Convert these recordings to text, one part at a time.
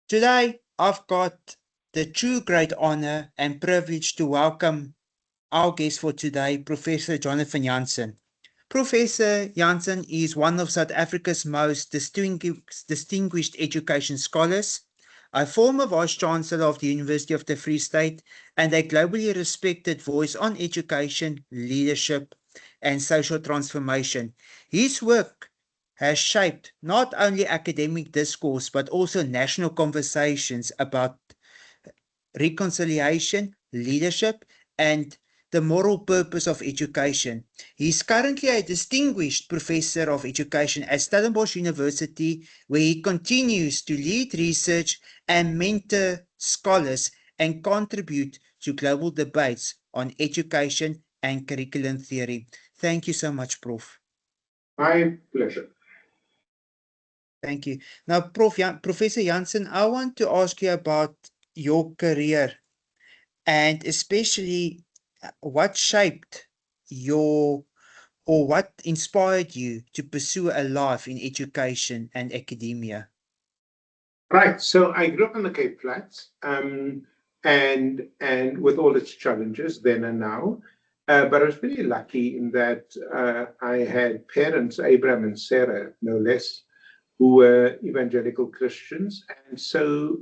Today, I've got the true great honor and privilege to welcome our guest for today, Professor Jonathan Jansen. Professor Jansen is one of South Africa's most distinguished education scholars, a former Vice Chancellor of the University of the Free State, and a globally respected voice on education, leadership, and social transformation. His work has shaped not only academic discourse but also national conversations about reconciliation, leadership, and the moral purpose of education. He is currently a distinguished professor of education at Stellenbosch University, where he continues to lead research and mentor scholars and contribute to global debates on education and curriculum theory. Thank you so much, Prof. My pleasure. Thank you. Now, Professor Jansen, I want to ask you about your career and especially what shaped your or what inspired you to pursue a life in education and academia. Right. So I grew up in the Cape Flats, and with all its challenges then and now, but I was pretty lucky in that I had parents, Abraham and Sarah, no less, who were evangelical Christians, and so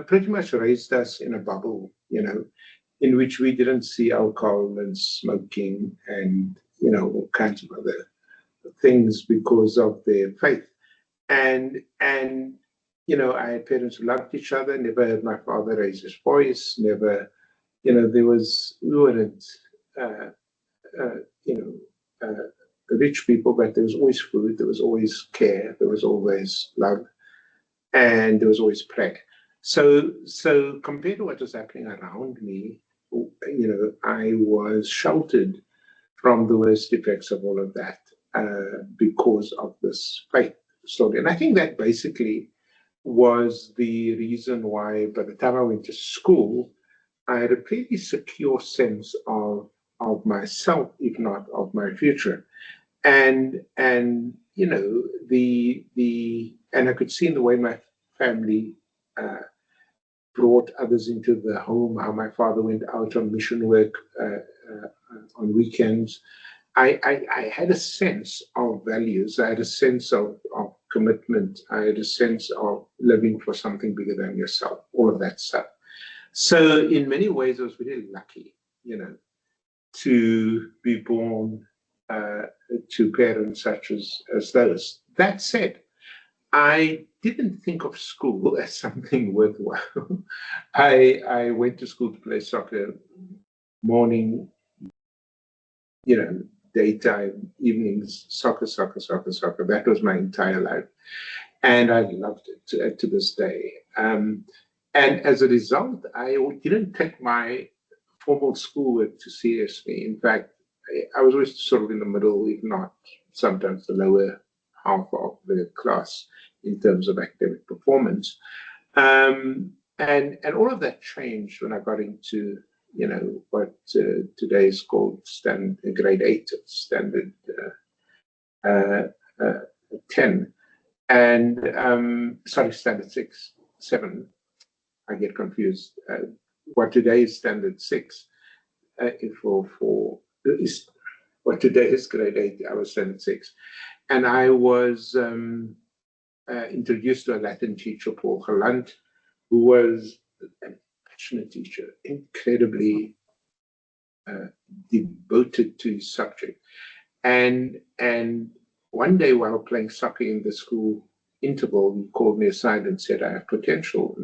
pretty much raised us in a bubble, in which we didn't see alcohol and smoking and all kinds of other things because of their faith. And I had parents who loved each other, never heard my father raise his voice, never, we weren't, rich people, but there was always food, there was always care, there was always love, and there was always prayer. So compared to what was happening around me, I was sheltered from the worst effects of all of that because of this faith story. And I think that basically was the reason why by the time I went to school, I had a pretty secure sense of myself, if not of my future. And and I could see in the way my family brought others into the home, how my father went out on mission work on weekends. I had a sense of values. I had a sense of commitment. I had a sense of living for something bigger than yourself, all of that stuff. So in many ways, I was really lucky, to be born to parents such as those. That said, I didn't think of school as something worthwhile. I went to school to play soccer, morning, daytime, evenings, soccer. That was my entire life. And I loved it to this day. And as a result, I didn't take my formal schoolwork too seriously. In fact, I was always sort of in the middle, if not sometimes the lower half of the class in terms of academic performance. And all of that changed when I got into what today is called grade 8, standard 10, and standard 6, 7. I get confused. What today is standard 6, what today is grade 8, I was standard 6, and I was introduced to a Latin teacher, Paul Galant, who was a passionate teacher, incredibly devoted to his subject. And one day while playing soccer in the school interval, he called me aside and said, I have potential.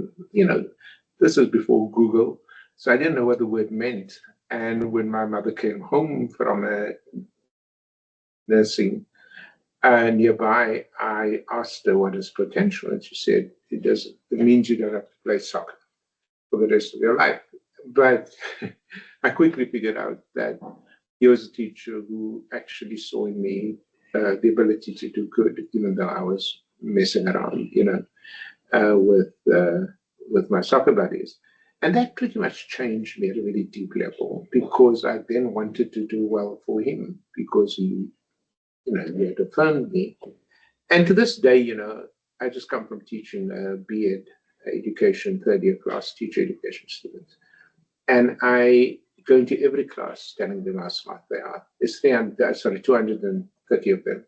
This was before Google, so I didn't know what the word meant. And when my mother came home from a nursing nearby, I asked her what is potential, and she said, it means you don't have to play soccer for the rest of your life. But I quickly figured out that he was a teacher who actually saw in me the ability to do good, even though I was messing around, with my soccer buddies. And that pretty much changed me at a really deep level, because I then wanted to do well for him, because he had affirmed me. And to this day, I just come from teaching B.Ed education, third year class, teacher education students. And I go into every class telling them how smart they are. There's 230 of them.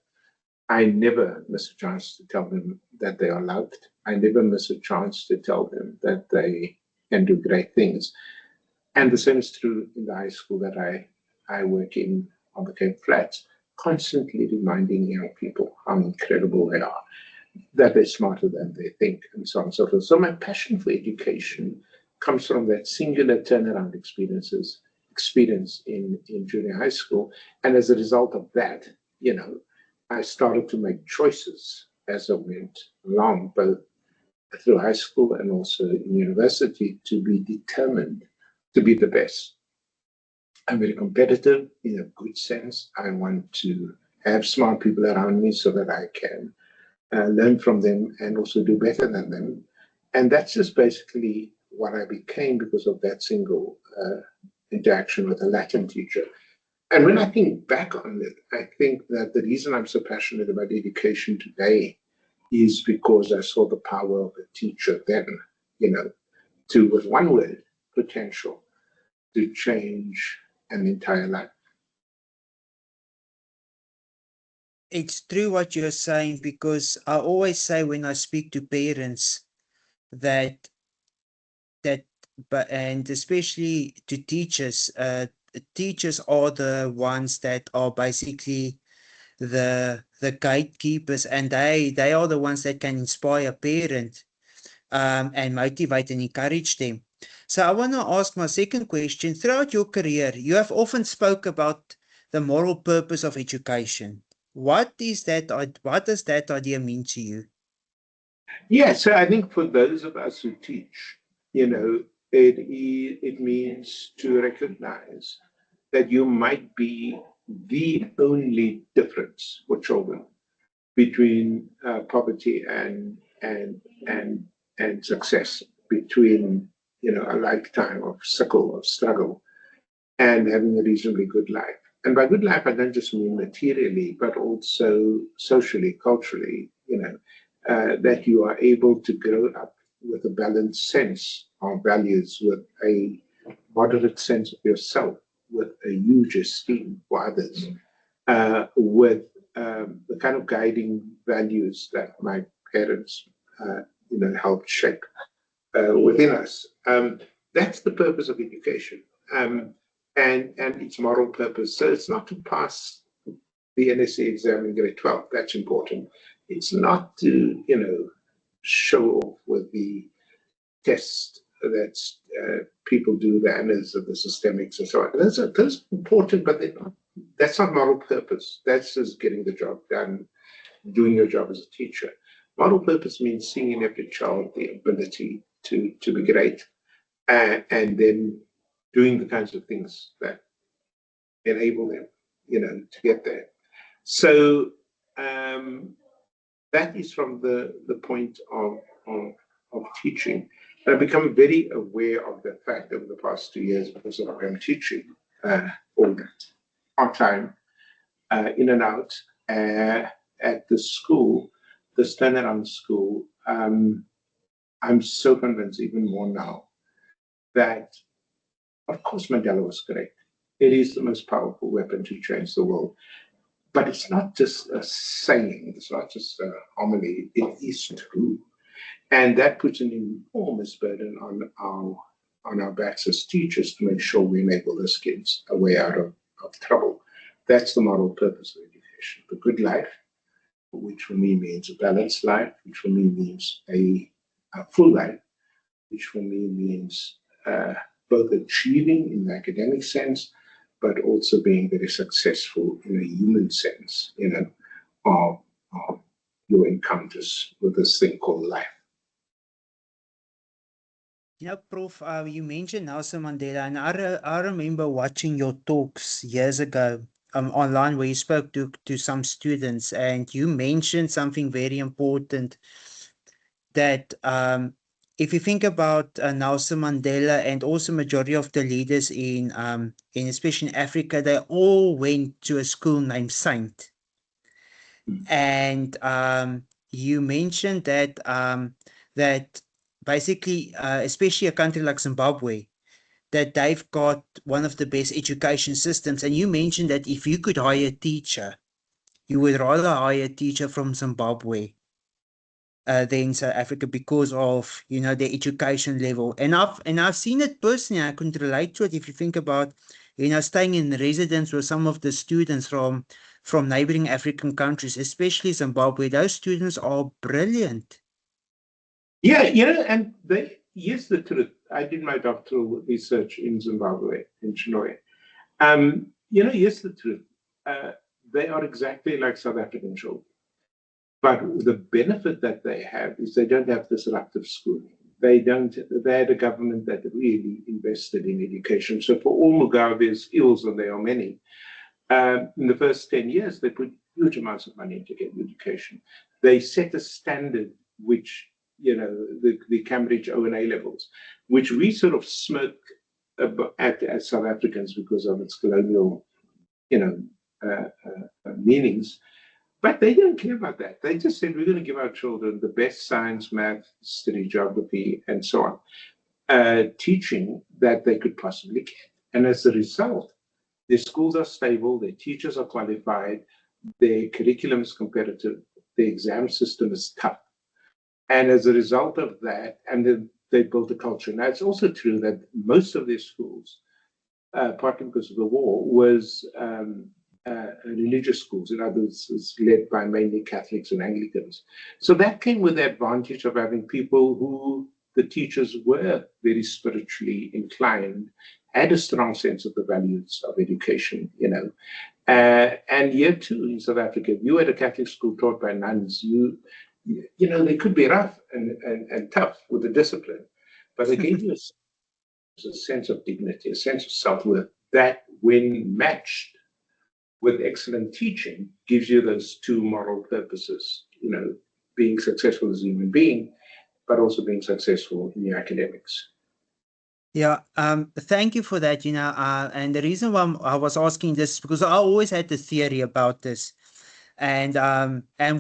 I never miss a chance to tell them that they are loved. I never miss a chance to tell them that they can do great things. And the same is true in the high school that I work in on the Cape Flats, constantly reminding young people how incredible they are, that they're smarter than they think, and so on and so forth. So my passion for education comes from that singular turnaround experience in junior high school. And as a result of that, I started to make choices as I went along, both through high school and also in university, to be determined to be the best. I'm very competitive in a good sense. I want to have smart people around me so that I can learn from them and also do better than them. And that's just basically what I became because of that single interaction with a Latin teacher. And when I think back on it, I think that the reason I'm so passionate about education today is because I saw the power of a teacher then, to, with one word, potential, to change an entire life. It's true what you're saying, because I always say when I speak to parents that and especially to teachers, teachers are the ones that are basically the gatekeepers, and they are the ones that can inspire parents and motivate and encourage them. So I want to ask my second question. Throughout your career, you have often spoke about the moral purpose of education. What is that? What does that idea mean to you? Yeah, so I think for those of us who teach, it means to recognize that you might be the only difference for children between poverty and success, between a lifetime of sickle, of struggle, and having a reasonably good life. And by good life, I don't just mean materially, but also socially, culturally, that you are able to grow up with a balanced sense of values, with a moderate sense of yourself, with a huge esteem for others, with the kind of guiding values that my parents, helped shape within us. That's the purpose of education, and its moral purpose. So it's not to pass the NSC exam in grade 12. That's important. It's not to, show off with the test that people do, the honors of the systemics and so on. Those are important, but that's not moral purpose. That's just getting the job done, doing your job as a teacher. Moral purpose means seeing in every child the ability to be great, and then doing the kinds of things that enable them, to get there. So that is from the point of teaching. And I've become very aware of the fact over the past 2 years, because I'm teaching all on time, in and out, at the school, this turnaround school. I'm so convinced even more now that, of course, Mandela was great. It is the most powerful weapon to change the world. But it's not just a saying, it's not just a homily, it is true. And that puts an enormous burden on our backs as teachers to make sure we enable those kids a way out of trouble. That's the moral purpose of education. The good life, which for me means a balanced life, which for me means a full life, which for me means both achieving in the academic sense, but also being very successful in a human sense, of your encounters with this thing called life. Yeah, Prof, you mentioned Nelson Mandela, and I remember watching your talks years ago online, where you spoke to some students, and you mentioned something very important, that if you think about Nelson Mandela and also majority of the leaders in especially in Africa, they all went to a school named Saint. And you mentioned that that basically, especially a country like Zimbabwe, that they've got one of the best education systems. And you mentioned that if you could hire a teacher, you would rather hire a teacher from Zimbabwe than South Africa because of, you know, their education level. And I've seen it personally. I couldn't relate to it. If you think about, you know, staying in residence with some of the students from neighboring African countries, especially Zimbabwe, those students are brilliant. Yeah, and here's the truth. I did my doctoral research in Zimbabwe, in Chinoy. Here's the truth. They are exactly like South African children. But the benefit that they have is they don't have disruptive schooling. They had a government that really invested in education. So for all Mugabe's ills, and there are many, in the first 10 years, they put huge amounts of money into education. They set a standard which, the Cambridge O&A levels, which we sort of smirk at as South Africans because of its colonial, meanings. But they didn't care about that. They just said, we're going to give our children the best science, math, history, geography, and so on, teaching that they could possibly get. And as a result, their schools are stable, their teachers are qualified, their curriculum is competitive, the exam system is tough. And as a result of that, and then they built a culture. Now, it's also true that most of their schools, partly because of the war, was religious schools. In other words, it's led by mainly Catholics and Anglicans. So that came with the advantage of having people who the teachers were very spiritually inclined, had a strong sense of the values of education, And here too, in South Africa, if you had a Catholic school taught by nuns, they could be rough and tough with the discipline, but they gave you a sense of dignity, a sense of self-worth that, when matched with excellent teaching, gives you those two moral purposes, being successful as a human being, but also being successful in your academics. Yeah, thank you for that. And the reason why I was asking this is because I always had the theory about this. And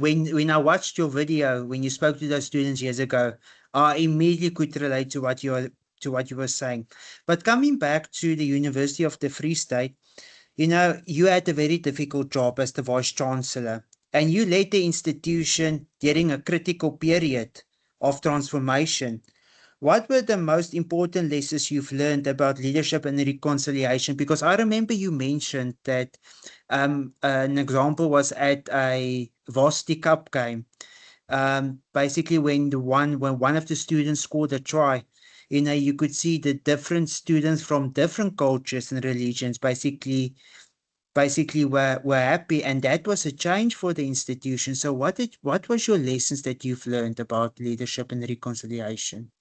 when I watched your video, when you spoke to those students years ago, I immediately could relate to what you were saying. But coming back to the University of the Free State, you had a very difficult job as the Vice Chancellor, and you led the institution during a critical period of transformation. What were the most important lessons you've learned about leadership and reconciliation? Because I remember you mentioned that an example was at a Varsity Cup game. Basically, when one of the students scored a try, you could see the different students from different cultures and religions basically were happy, and that was a change for the institution. So what was your lessons that you've learned about leadership and reconciliation?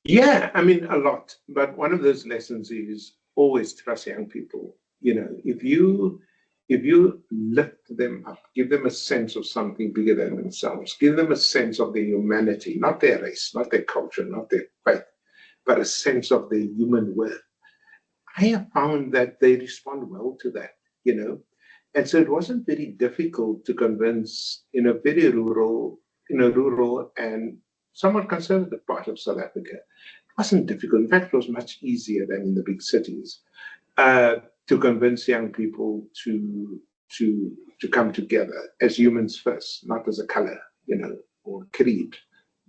Yeah, I mean, a lot. But one of those lessons is always trust young people. If you lift them up, give them a sense of something bigger than themselves, give them a sense of their humanity, not their race, not their culture, not their faith, but a sense of their human worth. I have found that they respond well to that, And so it wasn't very difficult to convince in a rural and somewhat conservative part of South Africa. It wasn't difficult. In fact, it was much easier than in the big cities to convince young people to come together as humans first, not as a color, or creed,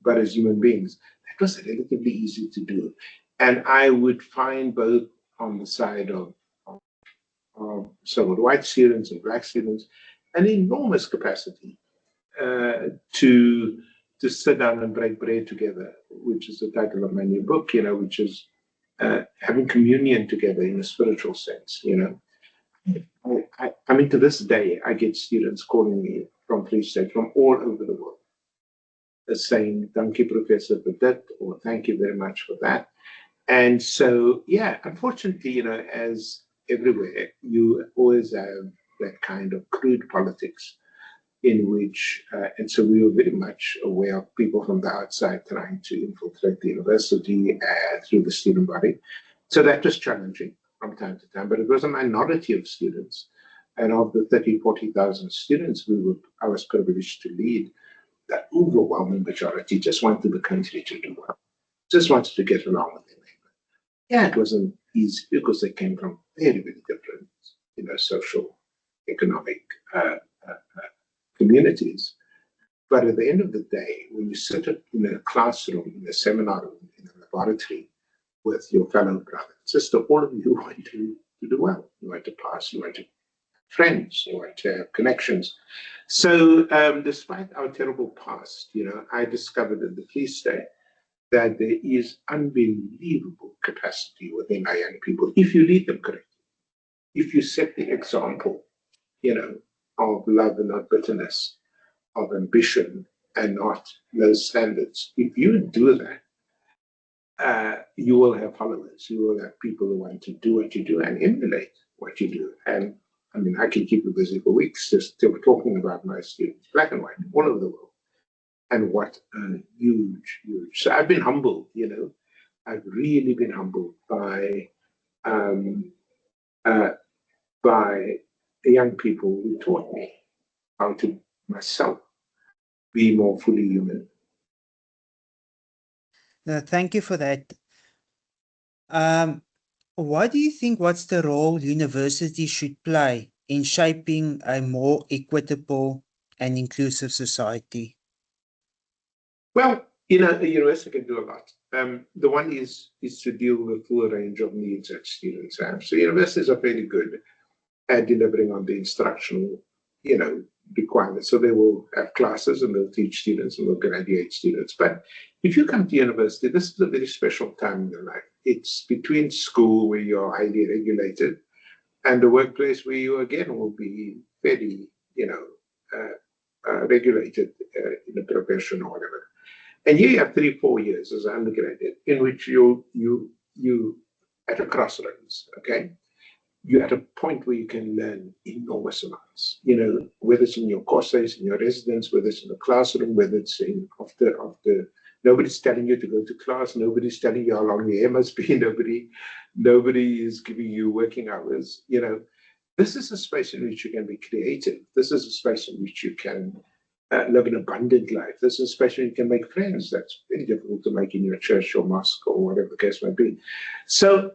but as human beings. That was relatively easy to do. And I would find both on the side of white students and black students an enormous capacity to sit down and break bread together, which is the title of my new book, which is having communion together in a spiritual sense, I mean, to this day, I get students calling me from Free State, from all over the world, saying, "Thank you, Professor, for that," or "Thank you very much for that." And so, yeah, unfortunately, as everywhere, you always have that kind of crude politics in which, and so we were very much aware of people from the outside trying to infiltrate the university through the student body. So that was challenging from time to time, but it was a minority of students. And of the 30,000, 40,000 students I was privileged to lead, the overwhelming majority just wanted the country to do well. just wanted to get along with their neighbor. Yeah, it wasn't easy because they came from very, very different, social, economic communities. But at the end of the day, when you sit in a classroom, in a seminar room, in a laboratory with your fellow brother and sister, all of you want to do well. You want to pass, you want to have friends, you want to have connections. So despite our terrible past, I discovered in the Free State that there is unbelievable capacity within our young people if you lead them correctly. If you set the example, of love and not bitterness, of ambition and not low standards. If you do that, you will have followers. You will have people who want to do what you do and emulate what you do. And I mean, I can keep you busy for weeks just talking about my students, black and white, all over the world. And what a huge. So I've been humbled, I've really been humbled by the young people who taught me how to myself be more fully human. Thank you for that. What do you think, what's the role universities should play in shaping a more equitable and inclusive society? Well, a university can do a lot. The one is to deal with the full range of needs that students have. So universities are fairly good at delivering on the instructional, requirements. So they will have classes and they'll teach students and they'll graduate students. But if you come to university, this is a very special time in your life. It's between school, where you're highly regulated, and the workplace, where you again will be fairly, regulated in a profession or whatever. And here you have 3-4 years as an undergraduate in which you at a crossroads, okay? You're at a point where you can learn enormous amounts, whether it's in your courses, in your residence, whether it's in the classroom, whether it's in after nobody's telling you to go to class, nobody's telling you how long your hair must be, nobody is giving you working hours, This is a space in which you can be creative. This is a space in which you can live an abundant life. This is a space where you can make friends. That's very difficult to make in your church or mosque or whatever the case might be. So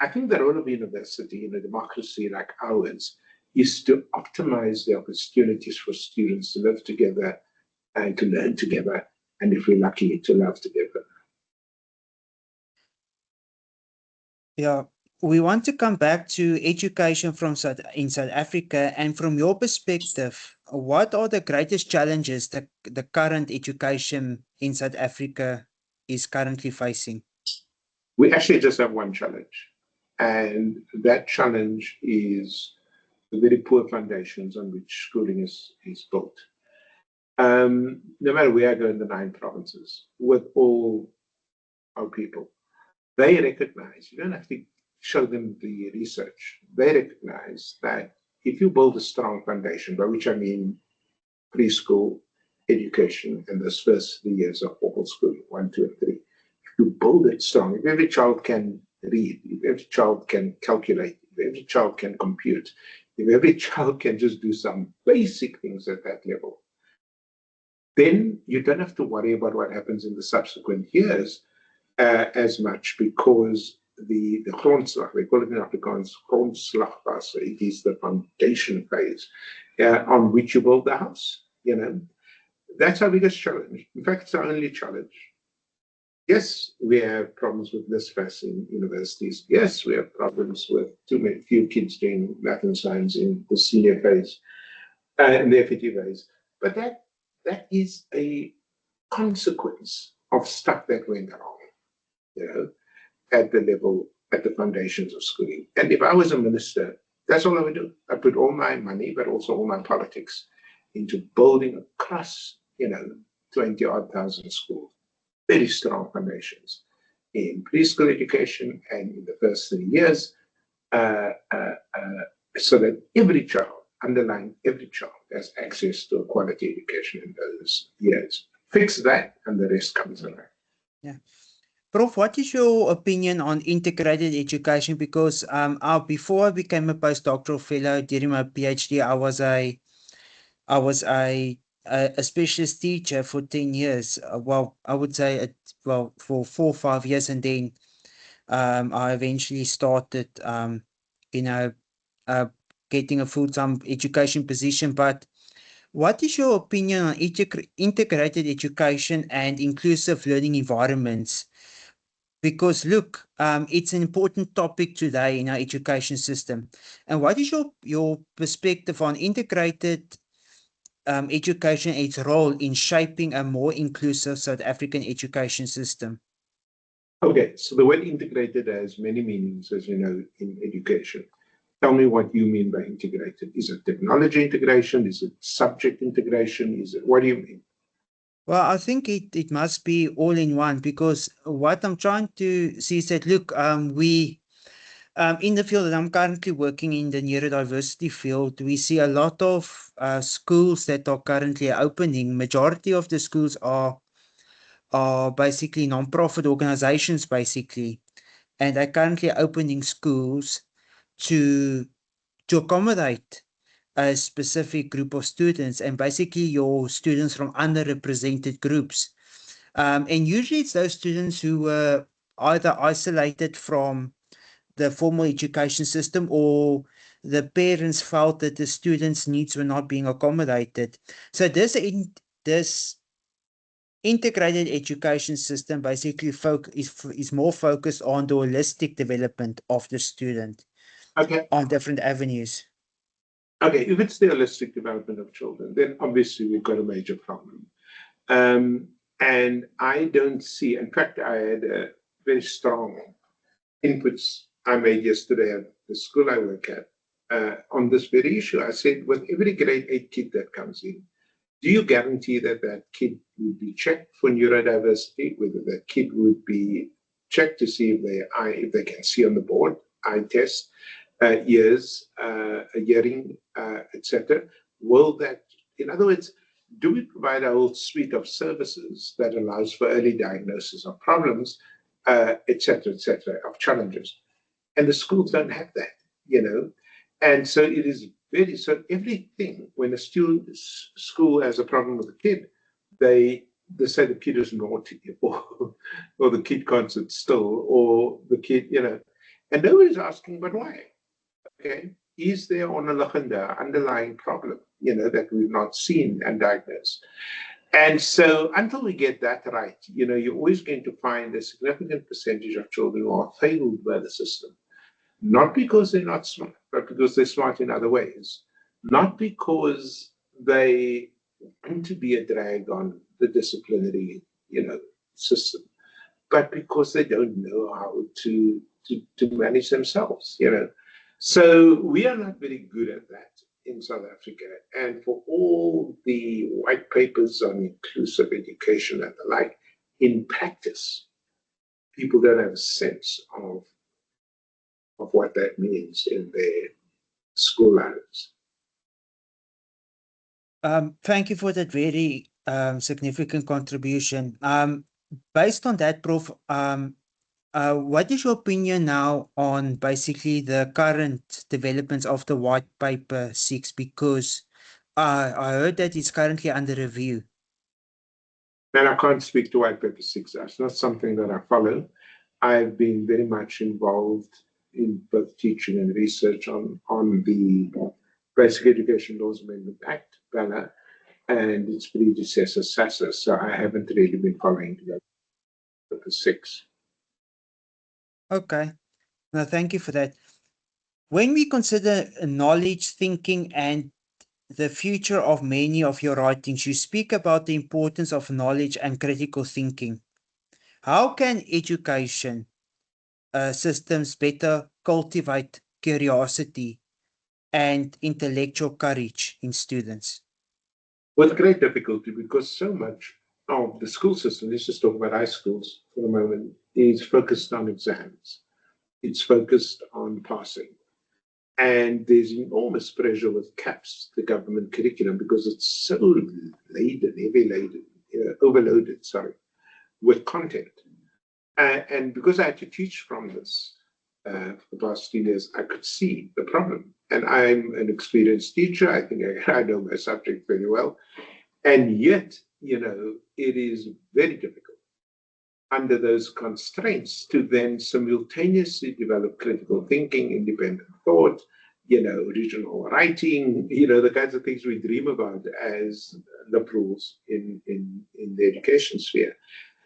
I think the role of university in a democracy like ours is to optimize the opportunities for students to live together and to learn together, and if we're lucky, to love together. Yeah, we want to come back to education in South Africa, and from your perspective, what are the greatest challenges that the current education in South Africa is currently facing? We actually just have one challenge, and that challenge is the very poor foundations on which schooling is built. No matter where I go in the 9 provinces, with all our people, they recognize, you don't have to show them the research, they recognize that if you build a strong foundation, by which I mean preschool education and those first 3 years of formal school, 1, 2, and 3, if you build it strong, if every child can read, if every child can calculate, if every child can compute, if every child can just do some basic things at that level, then you don't have to worry about what happens in the subsequent years as much, because the grondslag, they call it in Afrikaans, grondslagfase, it is the foundation phase on which you build the house. That's our biggest challenge. In fact, it's our only challenge. Yes, we have problems with NSFAS in universities. Yes, we have problems with few kids doing math and science in the senior phase, in the FET phase. But that is a consequence of stuff that went wrong, at the level, at the foundations of schooling. And if I was a minister, that's all I would do. I put all my money, but also all my politics, into building across, 20-odd thousand schools, very strong foundations in preschool education and in the first 3 years, so that every child, underlying every child, has access to a quality education in those years. Fix that, and the rest comes along. Yeah. Prof, what is your opinion on integrated education? Because before I became a postdoctoral fellow during my PhD, I was a a specialist teacher for 10 years. Well, I would say for 4 or 5 years, and then I eventually started, you know, uh, getting a full-time education position. But what is your opinion on integrated education and inclusive learning environments? Because look, it's an important topic today in our education system. And what is your perspective on integrated education and its role in shaping a more inclusive South African education system? Okay, so the word integrated has many meanings, as you know, in education. Tell me what you mean by integrated. Is it technology integration? Is it subject integration? Is it, what do you mean? Well, I think it must be all in one, because what I'm trying to see is that, look, we in the field that I'm currently working in, the neurodiversity field, we see a lot of schools that are currently opening. Majority of the schools are basically non-profit organizations, basically, and they're currently opening schools to accommodate a specific group of students, and basically your students from underrepresented groups. And usually it's those students who were either isolated from the formal education system, or the parents felt that the students' needs were not being accommodated. So this integrated education system basically is more focused on the holistic development of the student Okay, on different avenues. okay. If it's the holistic development of children, then obviously we've got a major problem. And I don't see, in fact, I had a very strong inputs I made yesterday at the school I work at on this very issue. I said, with every grade 8 kid that comes in, do you guarantee that that kid would be checked for neurodiversity, whether that kid would be checked to see if they can see on the board, eye test, ears, hearing, etc.? Will that, in other words, do we provide a whole suite of services that allows for early diagnosis of problems, etc., of challenges? And the schools don't have that, you know. And so it is very, so everything, when a school has a problem with a kid, they say the kid is naughty, or the kid can't sit still, or the kid, you know, and nobody's asking, but why? Okay, is there on a underlying problem, you know, that we've not seen and diagnosed? And so until we get that right, you know, you're always going to find a significant percentage of children who are failed by the system, not because they're not smart, but because they're smart in other ways, not because they want to be a drag on the disciplinary, you know, system, but because they don't know how to manage themselves, you know. So we are not very good at that in South Africa. And for all the white papers on inclusive education and the like, in practice, people don't have a sense of what that means in their school lives. Thank you for that very significant contribution. Based on that, Prof, what is your opinion now on basically the current developments of the White Paper 6? Because I heard that it's currently under review. And I can't speak to White Paper 6. That's not something that I follow. I've been very much involved in both teaching and research on the Basic Education Laws Amendment Act, BELA, and its predecessor, SASSA. So I haven't really been following White Paper 6. Okay. No, thank you for that. When we consider knowledge, thinking, and the future of many of your writings, you speak about the importance of knowledge and critical thinking. How can education systems better cultivate curiosity and intellectual courage in students? With great difficulty, because so much of the school system, let's just talk about high schools for the moment, is focused on exams. It's focused on passing. And there's enormous pressure with CAPS, the government curriculum, because it's so overloaded, with content. And because I had to teach from this for the past 3 years, I could see the problem. And I'm an experienced teacher. I think I know my subject very well. And yet, it is very difficult under those constraints to then simultaneously develop critical thinking, independent thought, original writing, the kinds of things we dream about as liberals in the education sphere.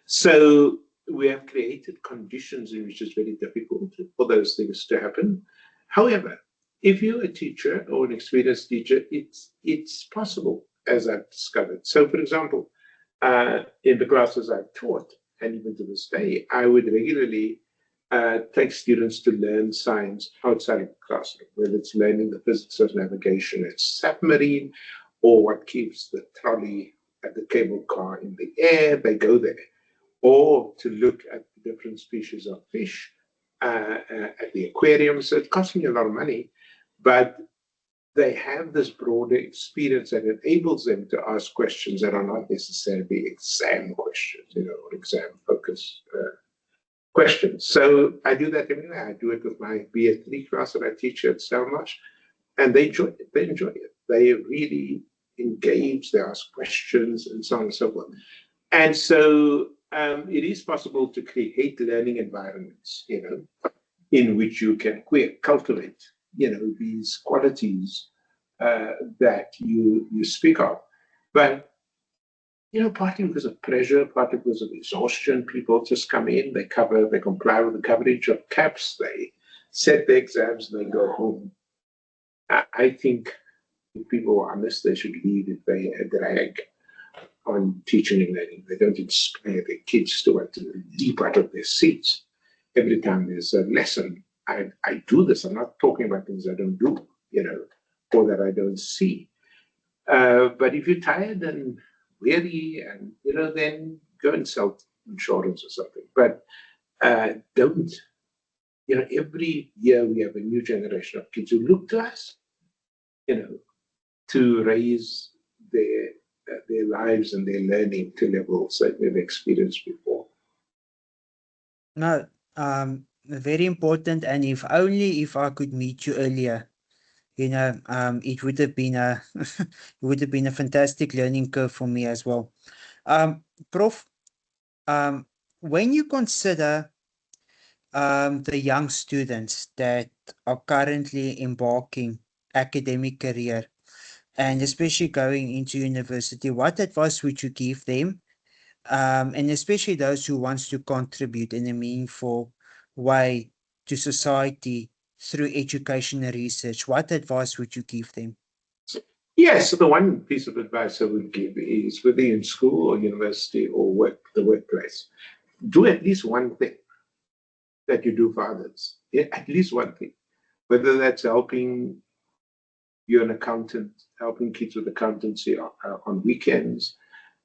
So we have created conditions in which it's very difficult for those things to happen. However, if you're a teacher or an experienced teacher, it's possible, as I've discovered. So, for example, in the classes I've taught, and even to this day, I would regularly take students to learn science outside of the classroom, whether it's learning the physics of navigation at submarine, or what keeps the trolley at the cable car in the air. They go there. Or to look at the different species of fish at the aquarium. So it costs me a lot of money, but they have this broader experience that enables them to ask questions that are not necessarily exam questions, or exam focused questions. So I do that anyway. I do it with my BA3 class that I teach at Stellenbosch, and they enjoy it. They really engage, they ask questions, and so on and so forth. And so it is possible to create learning environments, in which you can cultivate, these qualities that you speak of. But, partly because of pressure, partly because of exhaustion, people just come in, they comply with the coverage of CAPS, they set the exams, and they go home. I think if people are honest, they should leave if they drag on teaching and learning. They don't inspire their kids to want to leap out of their seats every time there's a lesson. I do this. I'm not talking about things I don't do, or that I don't see. But if you're tired and weary, and then go and sell insurance or something. But don't. Every year we have a new generation of kids who look to us, to raise their lives and their learning to levels that they've experienced before. No, very important. And if I could meet you earlier, it would have been a fantastic learning curve for me as well. Prof, when you consider the young students that are currently embarking academic career, and especially going into university, what advice would you give them? And especially those who wants to contribute in a meaningful way to society through education and research, what advice would you give them? Yes, so the one piece of advice I would give is, whether you're in school or university or the workplace, do at least one thing that you do for others. At least one thing, whether that's helping, you're an accountant, helping kids with accountancy on weekends,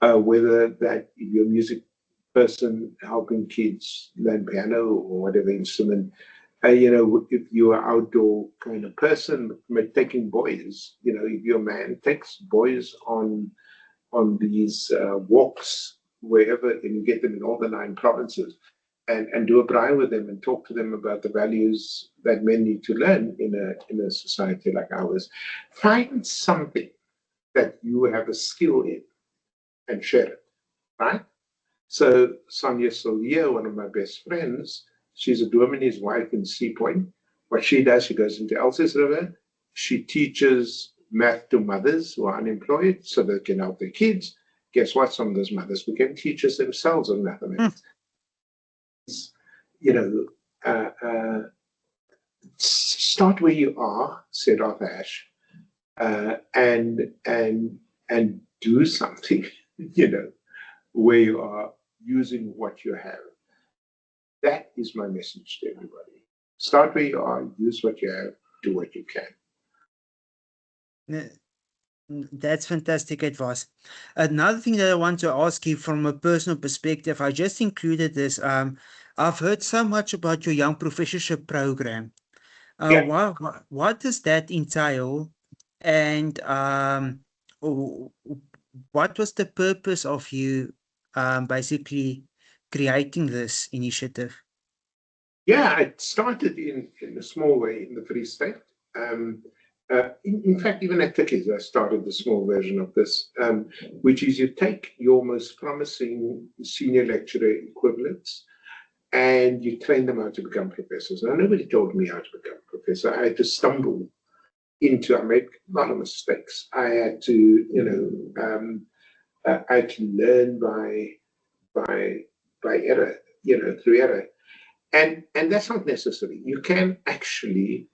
whether that you're a music person, helping kids learn piano or whatever instrument. If you're an outdoor kind of person, taking boys, if your man takes boys on these walks wherever, and you get them in all the 9 provinces, and do a braai with them and talk to them about the values that men need to learn in a society like ours. Find something that you have a skill in and share it, right? So Sonia Sylvia, one of my best friends, she's a Dominie's wife in Sea Point. What she does, she goes into Elsa's River. She teaches math to mothers who are unemployed so they can help their kids. Guess what? Some of those mothers became teachers themselves on mathematics. Start where you are, said Arthur Ashe, and do something, where you are, using what you have. That is my message to everybody. Start where you are, use what you have, do what you can. That's fantastic advice. Another thing that I want to ask you from a personal perspective, I just included this. I've heard so much about your young professorship program. What does that entail? And what was the purpose of you basically creating this initiative? Yeah, it started in a small way in the Free State. in fact, even at Tikkies, I started the small version of this, which is you take your most promising senior lecturer equivalents and you train them how to become professors. Now, nobody told me how to become a professor. I had to stumble into, I made a lot of mistakes. I had to, I had to learn by error, through error. And that's not necessary. You can actually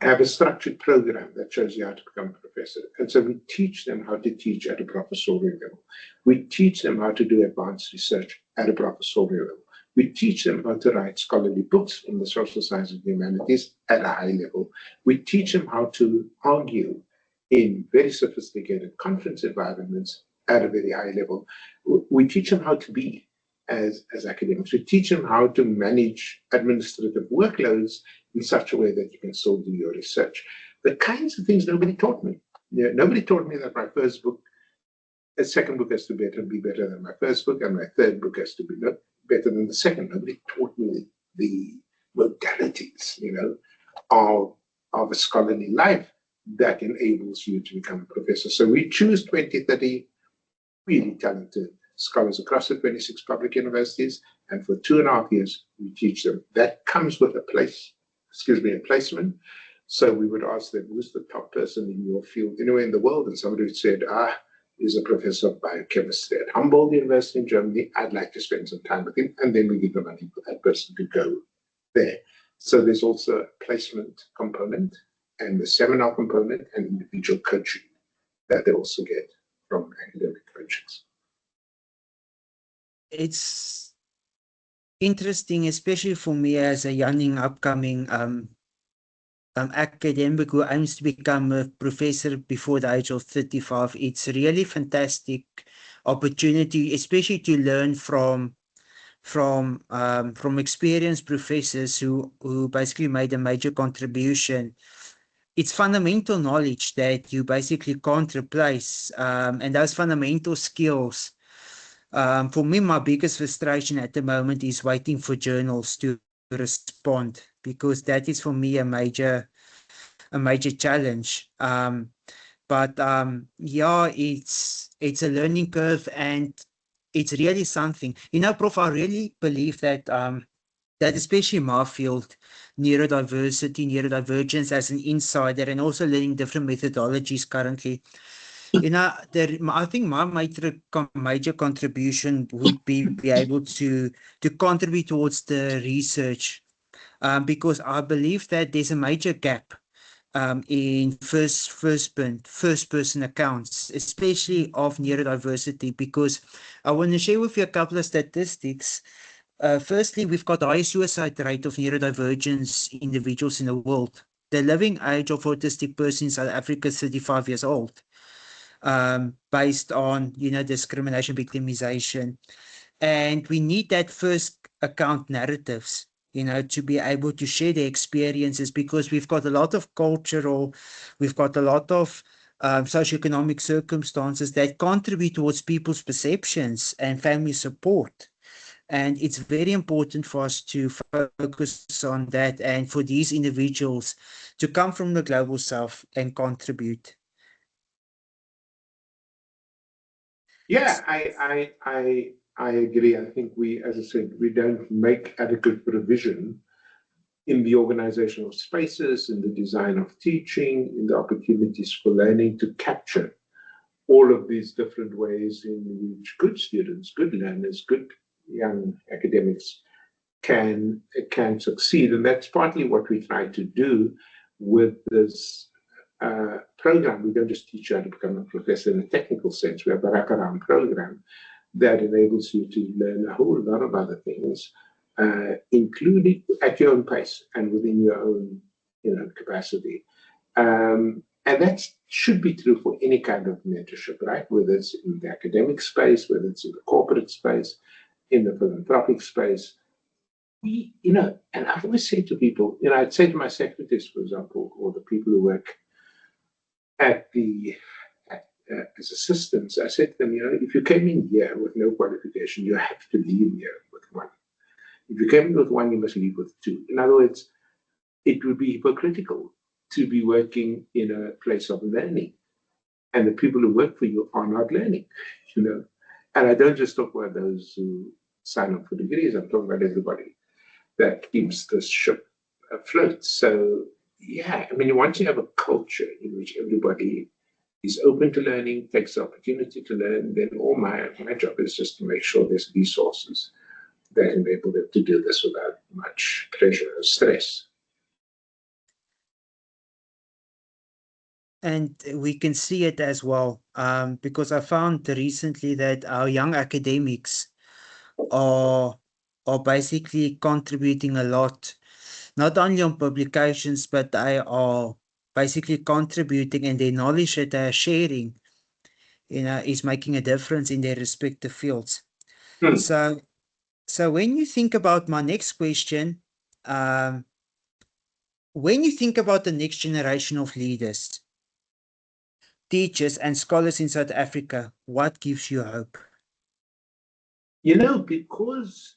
have a structured program that shows you how to become a professor. And so we teach them how to teach at a professorial level. We teach them how to do advanced research at a professorial level. We teach them how to write scholarly books in the social sciences and humanities at a high level. We teach them how to argue in very sophisticated conference environments at a very high level. We teach them how to be as academics. We teach them how to manage administrative workloads in such a way that you can still do your research. The kinds of things nobody taught me. Nobody taught me that my first book, a second book has to be better than my first book, and my third book has to be better than the second. Nobody taught me the modalities, of a scholarly life that enables you to become a professor. So we choose 20, 30 really talented scholars across the 26 public universities, and for 2.5 years, we teach them. That comes with a placement. So we would ask them, who's the top person in your field anywhere in the world? And somebody would say, he's a professor of biochemistry at Humboldt University in Germany. I'd like to spend some time with him. And then we give the money for that person to go there. So there's also a placement component and the seminar component and individual coaching that they also get from academic coaches. It's interesting, especially for me as a young upcoming academic who aims to become a professor before the age of 35. It's a really fantastic opportunity, especially to learn from experienced professors who basically made a major contribution. It's fundamental knowledge that you basically can't replace, and those fundamental skills. For me, my biggest frustration at the moment is waiting for journals to respond, because that is for me a major challenge. Yeah, it's a learning curve, and it's really something. Prof, I really believe that that especially in my field, neurodivergence as an insider, and also learning different methodologies currently. I think my major contribution would be able to contribute towards the research, because I believe that there's a major gap in first person accounts, especially of neurodiversity, because I want to share with you a couple of statistics. Firstly, we've got the highest suicide rate of neurodivergence individuals in the world. The living age of autistic person in South Africa is 35 years old, based on, discrimination, victimization. And we need that first account narratives, to be able to share their experiences, because we've got a lot of we've got a lot of socioeconomic circumstances that contribute towards people's perceptions and family support. And it's very important for us to focus on that, and for these individuals to come from the global south and contribute. Yeah, I agree. I think we, as I said, we don't make adequate provision in the organization of spaces, in the design of teaching, in the opportunities for learning to capture all of these different ways in which good students, good learners, good young academics can succeed. And that's partly what we try to do with this program. We don't just teach you how to become a professor in a technical sense. We have a wraparound program that enables you to learn a whole lot of other things, including at your own pace and within your own capacity. And that should be true for any kind of mentorship, right? Whether it's in the academic space, whether it's in the corporate space, in the philanthropic space. And I've always said to people, I'd say to my secretaries, for example, or the people who work at as assistants, I said to them, if you came in here with no qualification, you have to leave here with one. If you came in with one, you must leave with two. In other words, it would be hypocritical to be working in a place of learning, and the people who work for you are not learning, you know. And I don't just talk about those who sign up for degrees. I'm talking about everybody that keeps this ship afloat. So yeah, I mean, once you have a culture in which everybody is open to learning, takes the opportunity to learn, then all my job is just to make sure there's resources that enable them to do this without much pressure or stress. And we can see it as well, because I found recently that our young academics are basically contributing a lot, not only on publications, but they are basically contributing, and their knowledge that they are sharing, is making a difference in their respective fields. Hmm. So when you think about my next question, um, when you think about the next generation of leaders, teachers, and scholars in South Africa, what gives you hope? You know, because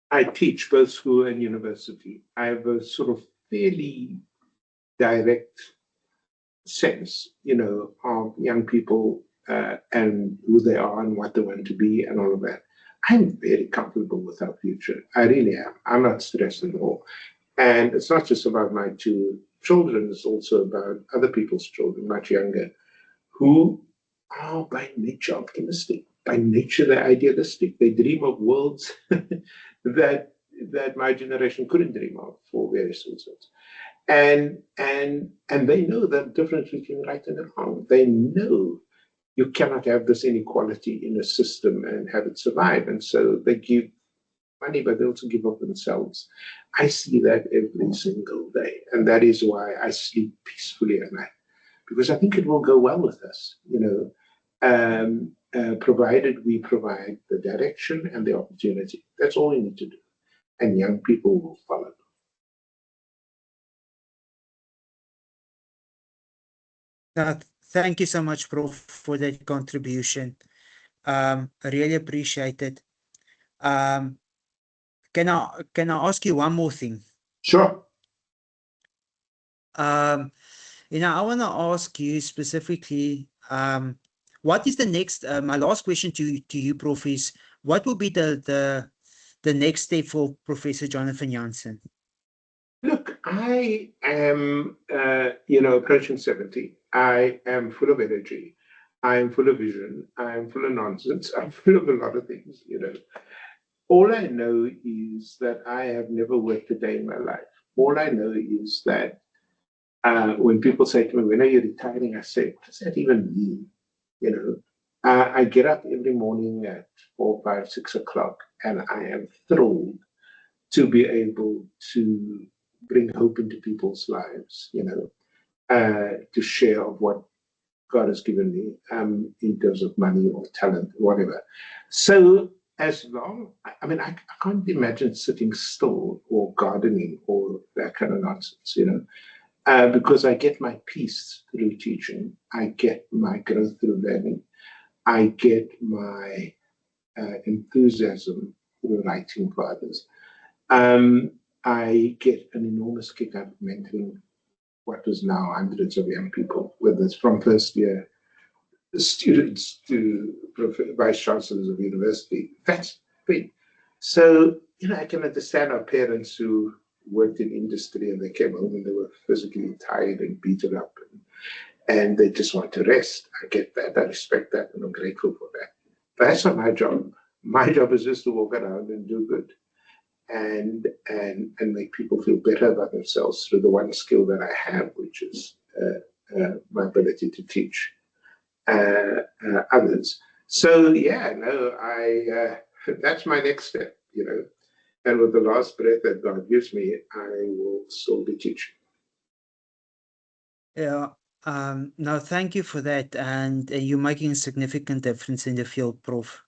I teach both school and university, I have a sort of fairly direct sense, you know, of young people and who they are and what they want to be and all of that. I'm very comfortable with our future. I really am. I'm not stressed at all. And it's not just about my two children, it's also about other people's children, much younger, who are by nature optimistic. By nature, they're idealistic. They dream of worlds that my generation couldn't dream of for various reasons. And they know the difference between right and wrong. They know you cannot have this inequality in a system and have it survive. And so they give money, but they also give of themselves. I see that every single day. And that is why I sleep peacefully at night, because I think it will go well with us, you know, provided we provide the direction and the opportunity. That's all we need to do. And young people will follow. Thank you so much, Prof, for that contribution. I really appreciate it. Can I ask you one more thing? Sure. I want to ask you specifically, what is the next? My last question to you, Prof, is what will be the next step for Professor Jonathan Jansen? Look, I am, approaching 70. I am full of energy. I am full of vision. I am full of nonsense. I'm full of a lot of things, you know. All I know is that I have never worked a day in my life. All I know is that when people say to me, "When are you retiring?" I say, "What does that even mean?" You know, I get up every morning at 4, 5, 6 o'clock, and I am thrilled to be able to bring hope into people's lives, you know, to share of what God has given me in terms of money or talent, whatever. So as long, I mean, I can't imagine sitting still or gardening or that kind of nonsense, you know, because I get my peace through teaching. I get my growth through learning. I get my enthusiasm through writing for others. I get an enormous kick out of mentoring what is now hundreds of young people, whether it's from first year students to vice chancellors of university. That's big. So, you know, I can understand our parents who worked in industry and they came home and they were physically tired and beaten up and they just want to rest. I get that. I respect that and I'm grateful for that. But that's not my job. My job is just to walk around and do good and make people feel better about themselves through the one skill that I have, which is my ability to teach others. So yeah, no, that's my next step, you know. And with the last breath that God gives me, I will still be teaching. Yeah. No, thank you for that, and you're making a significant difference in the field, Prof.